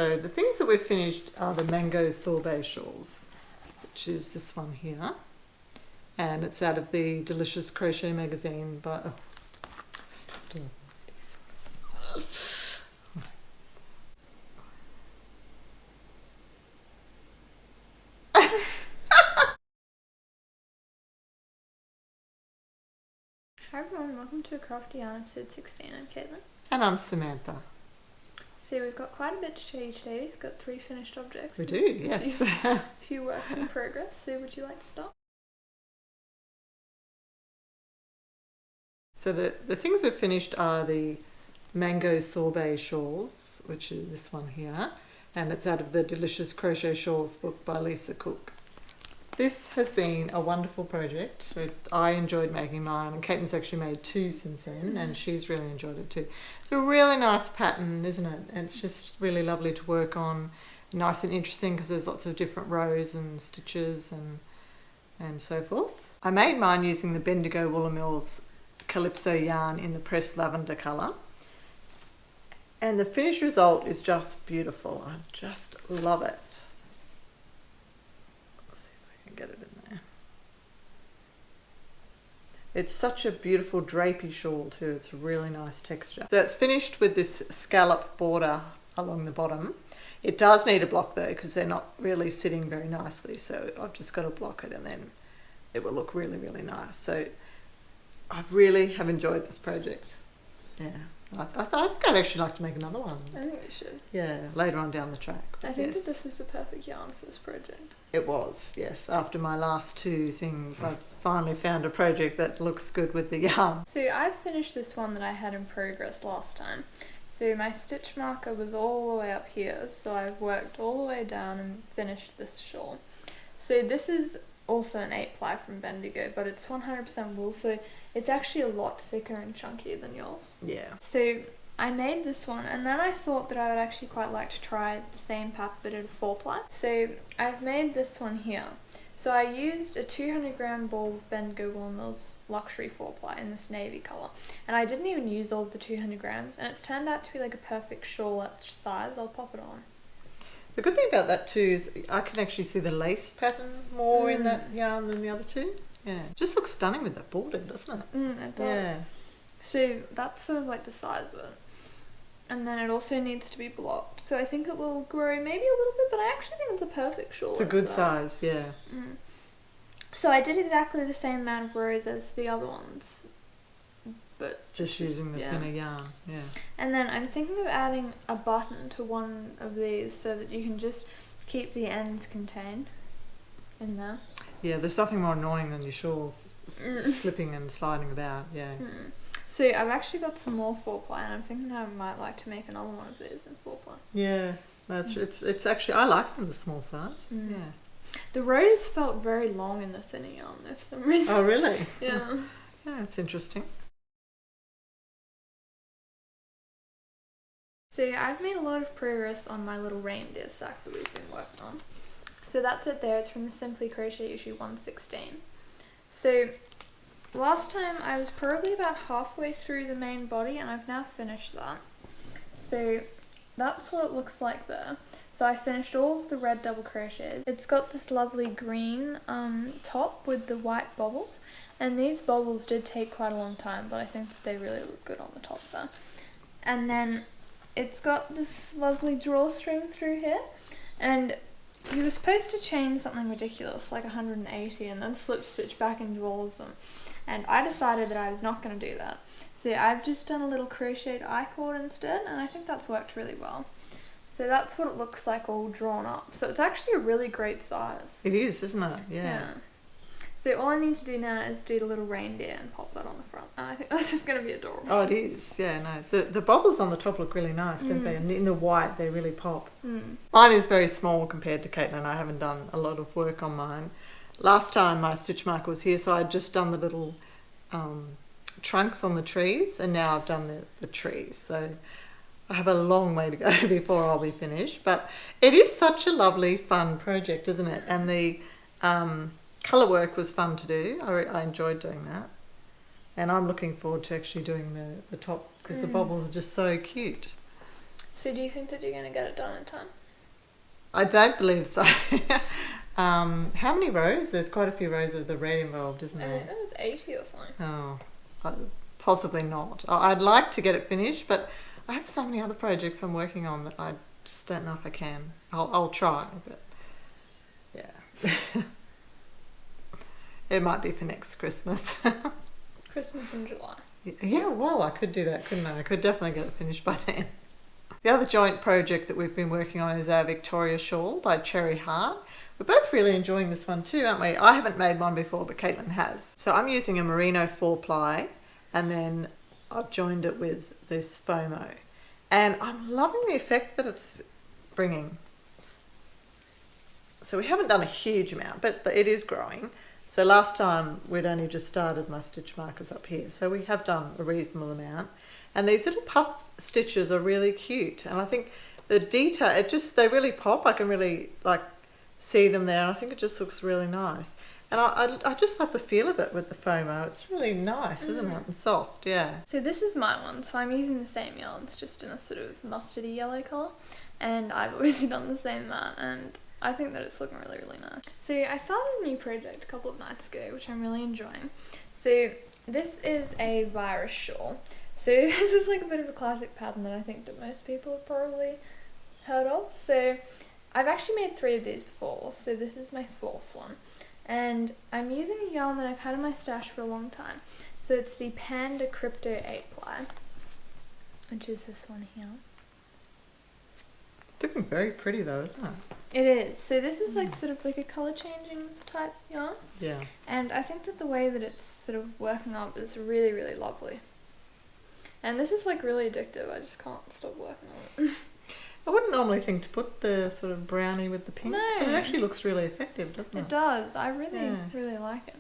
So the things that we've finished are the mango sorbet shawls, which is this one here. And it's out of the Delicious Crochet magazine by... Oh, stop doing this. Hi everyone, welcome to Crafty Yarn episode 16. I'm Caitlin. And I'm Samantha. So we've got quite a bit to show you today. We've got 3 finished objects. We do, yes. A few works in progress. So would you like to start? So the things we've finished are the mango sorbet shawls, which is this one here. And it's out of the Delicious Crochet Shawls book by Lisa Cook. This has been a wonderful project. I enjoyed making mine, and Caitlin's actually made 2 since then, and she's really enjoyed it too. It's a really nice pattern, isn't it? And it's just really lovely to work on. Nice and interesting because there's lots of different rows and stitches and so forth. I made mine using the Bendigo Woolamills Calypso yarn in the pressed lavender colour. And the finished result is just beautiful. I just love it. Get it in there. It's such a beautiful drapey shawl too. It's a really nice texture. So it's finished with this scallop border along the bottom. It does need a block though because they're not really sitting very nicely, so I've just got to block it and then it will look really, really nice. So I really have enjoyed this project. Yeah. I think I'd actually like to make another one. I think we should. Yeah, later on down the track. I think that this was the perfect yarn for this project. It was, yes. After my last 2 things, I've finally found a project that looks good with the yarn. So I've finished this one that I had in progress last time. So my stitch marker was all the way up here, so I've worked all the way down and finished this shawl. So this is also an 8-ply from Bendigo, but it's 100% wool, so it's actually a lot thicker and chunkier than yours. Yeah. So I made this one, and then I thought that I would actually quite like to try the same pattern but in a 4-ply. So I've made this one here. So I used a 200 gram ball of Bendigo Woolamills Luxury 4-ply in this navy colour, and I didn't even use all of the 200 grams, and it's turned out to be like a perfect shawl at size. I'll pop it on. The good thing about that too is I can actually see the lace pattern more in that yarn than the other 2. Yeah. It just looks stunning with that border, doesn't it? It does. Yeah. So that's sort of like the size of it. And then it also needs to be blocked. So I think it will grow maybe a little bit, but I actually think it's a perfect shawl. It's a good size, yeah. So I did exactly the same amount of rows as the other ones. But just using the thinner yarn, yeah. And then I'm thinking of adding a button to one of these so that you can just keep the ends contained in there. Yeah, there's nothing more annoying than your shawl slipping and sliding about, yeah. So I've actually got some more 4-ply, and I'm thinking I might like to make another one of these in 4-ply. Yeah, it's actually, I like them in the small size, yeah. The rows felt very long in the thinner yarn though for some reason. Oh really? Yeah. Yeah, it's interesting. So I've made a lot of progress on my little reindeer sack that we've been working on. So that's it there. It's from the Simply Crochet issue 116. So last time I was probably about halfway through the main body, and I've now finished that. So that's what it looks like there. So I finished all of the red double crochets. It's got this lovely green top with the white bobbles, and these bobbles did take quite a long time, but I think that they really look good on the top there. And then it's got this lovely drawstring through here, and you were supposed to chain something ridiculous like 180 and then slip stitch back into all of them, and I decided that I was not going to do that. So I've just done a little crocheted I-cord instead, and I think that's worked really well. So that's what it looks like all drawn up. So it's actually a really great size. It is, isn't it? Yeah. So all I need to do now is do the little reindeer and pop that on the front. And I think that's just going to be adorable. Oh, it is. Yeah, no. The bobbles on the top look really nice, don't they? And in the white, they really pop. Mine is very small compared to Caitlin. I haven't done a lot of work on mine. Last time my stitch marker was here, so I'd just done the little trunks on the trees, and now I've done the trees. So I have a long way to go before I'll be finished. But it is such a lovely, fun project, isn't it? And the colour work was fun to do. I enjoyed doing that. And I'm looking forward to actually doing the top, because the bobbles are just so cute. So do you think that you're going to get it done in time? I don't believe so. How many rows? There's quite a few rows of the red involved, isn't there? It was 80 or something. Oh, possibly not. I'd like to get it finished, but I have so many other projects I'm working on that I just don't know if I can. I'll try, but yeah. It might be for next Christmas. Christmas in July. Yeah, well, I could do that, couldn't I? I could definitely get it finished by then. The other joint project that we've been working on is our Victoria Shawl by Cherry Heart. We're both really enjoying this one too, aren't we? I haven't made one before, but Caitlin has. So I'm using a merino 4-ply, and then I've joined it with this FOMO. And I'm loving the effect that it's bringing. So we haven't done a huge amount, but it is growing. So last time we'd only just started my stitch markers up here. So we have done a reasonable amount. And these little puff stitches are really cute. And I think the detail, they really pop. I can really see them there. And I think it just looks really nice. And I just love the feel of it with the FOMO. It's really nice, isn't it? And soft, yeah. So this is my one. So I'm using the same yarns, just in a sort of mustardy yellow colour. And I've already done the same amount. And I think that it's looking really, really nice. So I started a new project a couple of nights ago, which I'm really enjoying. So this is a virus shawl. So this is like a bit of a classic pattern that I think that most people have probably heard of. So I've actually made 3 of these before. So this is my 4th one. And I'm using a yarn that I've had in my stash for a long time. So it's the Panda Crypto 8-ply, which is this one here. It's looking very pretty though, isn't it? It is. So this is sort of like a colour changing type yarn. Yeah. And I think that the way that it's sort of working up is really, really lovely. And this is really addictive. I just can't stop working on it. I wouldn't normally think to put the sort of brownie with the pink, No. but it actually looks really effective, doesn't it? It does. I really, really like it.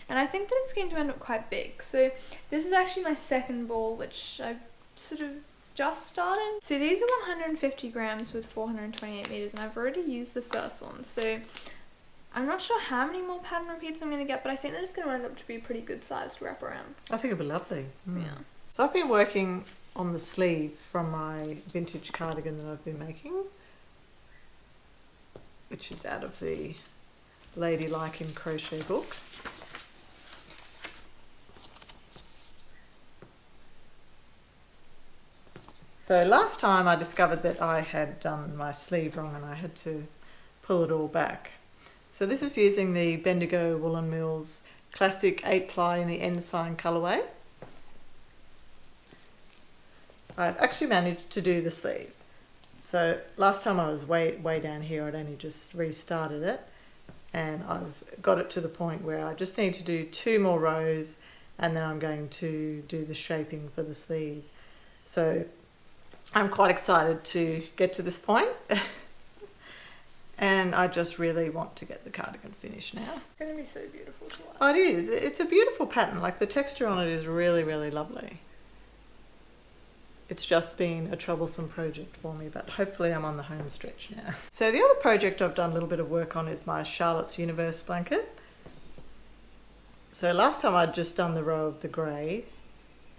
And I think that it's going to end up quite big. So this is actually my 2nd ball, which I've sort of just started. So these are 150 grams with 428 meters, and I've already used the first one. So I'm not sure how many more pattern repeats I'm going to get, but I think that it's going to end up to be a pretty good size to wrap around. I think it'll be lovely. Yeah. So I've been working on the sleeve from my vintage cardigan that I've been making, which is out of the Ladylike in Crochet book. So last time I discovered that I had done my sleeve wrong and I had to pull it all back. So this is using the Bendigo Woolen Mills Classic 8-ply in the Ensign colourway. I've actually managed to do the sleeve. So last time I was way down here, I'd only just restarted it, and I've got it to the point where I just need to do 2 more rows, and then I'm going to do the shaping for the sleeve. So I'm quite excited to get to this point. And I just really want to get the cardigan finished now. It's going to be so beautiful to watch. Oh, it is. It's a beautiful pattern. The texture on it is really, really lovely. It's just been a troublesome project for me, but hopefully I'm on the home stretch now. So the other project I've done a little bit of work on is my Charlotte's Universe blanket. So last time I'd just done the row of the grey,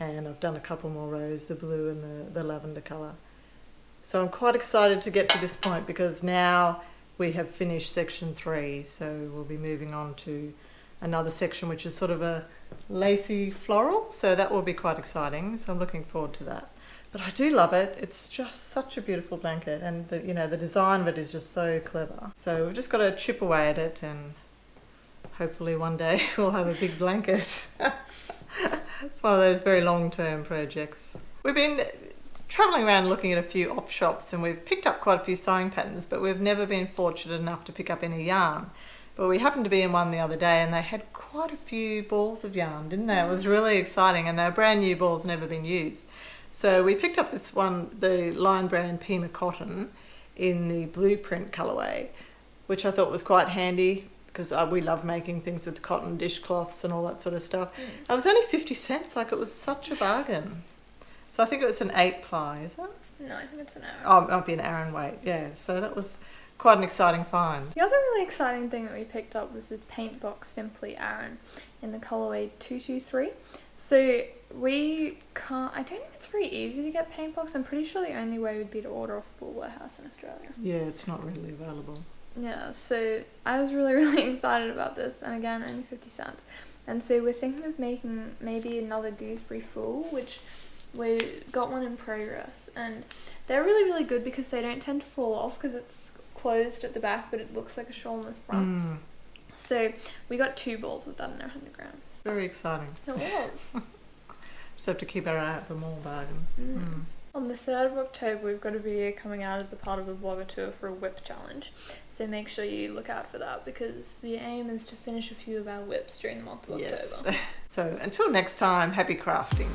and I've done a couple more rows, the blue and the lavender colour. So I'm quite excited to get to this point because now we have finished section 3, so we'll be moving on to another section which is sort of a lacy floral, so that will be quite exciting, so I'm looking forward to that. But I do love it. It's just such a beautiful blanket, and the design of it is just so clever. So we've just got to chip away at it, and hopefully one day we'll have a big blanket. It's one of those very long-term projects. We've been travelling around looking at a few op shops, and we've picked up quite a few sewing patterns, but we've never been fortunate enough to pick up any yarn. But we happened to be in one the other day, and they had quite a few balls of yarn, didn't they? It was really exciting, and they were brand new balls, never been used. So we picked up this one, the Lion Brand Pima Cotton, in the blueprint colourway, which I thought was quite handy because we love making things with cotton dishcloths and all that sort of stuff. It was only 50 cents, it was such a bargain. So I think it was an 8-ply, is it? No, I think it's an Aran. Oh, it might be an Aran weight, yeah. So that was quite an exciting find. The other really exciting thing that we picked up was this Paint Box Simply Aran in the colourway 223. So we can't, I don't think it's very easy to get paint box. I'm pretty sure the only way would be to order off a warehouse in Australia. Yeah, it's not readily available. Yeah, so I was really, really excited about this, and again, only 50 cents. And so we're thinking of making maybe another gooseberry fool, which we got one in progress, and they're really, really good because they don't tend to fall off because it's closed at the back, but it looks like a shawl in the front. So we got 2 balls of that in there, 100 grams. Very exciting. It was. Just have to keep our eye out for more bargains. On the 3rd of October, we've got a video coming out as a part of a vlogger tour for a whip challenge. So make sure you look out for that because the aim is to finish a few of our whips during the month of October. So until next time, happy crafting.